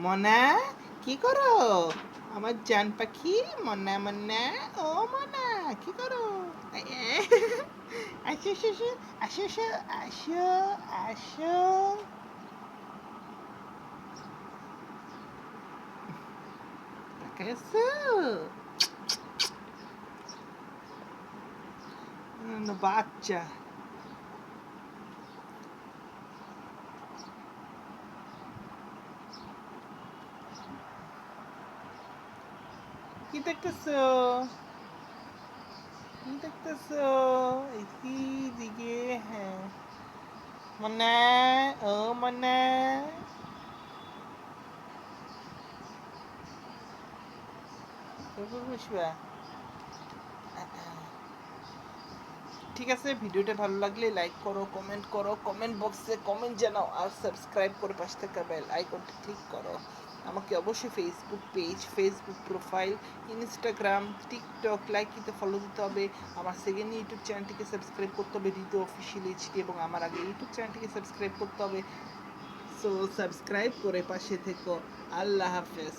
মনা কি করো? আমার জান পাখি মনা মনা, ও মনা কি করো? আসো আসো আসো আসো আসো আসো। তাকায় আছো? বাচ্চা কি দেখতেছো? কি দেখতেছো? দিকে হ্যাঁ। মনা, ও মনা। এরপর বসবা? ঠিক আছে, ভিডিওটা ভালো লাগলে লাইক করো, কমেন্ট করো, কমেন্ট বক্সে কমেন্ট জানাও, আর সাবস্ক্রাইব করে পাশে থাকা বেল আইকনটা ক্লিক করো। আমাকে অবশ্যই Facebook page, Facebook profile, Instagram, TikTok like দিতে, ফলো দিতে হবে। আমার সেকেন্ড ইউটিউব চ্যানেলটিকে সাবস্ক্রাইব করতে হবে, ঋতু অফিসিয়াল এইচডি, এবং আমার আগে ইউটিউব চ্যানেলটিকে সাবস্ক্রাইব করতে হবে। সো সাবস্ক্রাইব করে পাশে থেকো। আল্লাহ হাফেজ।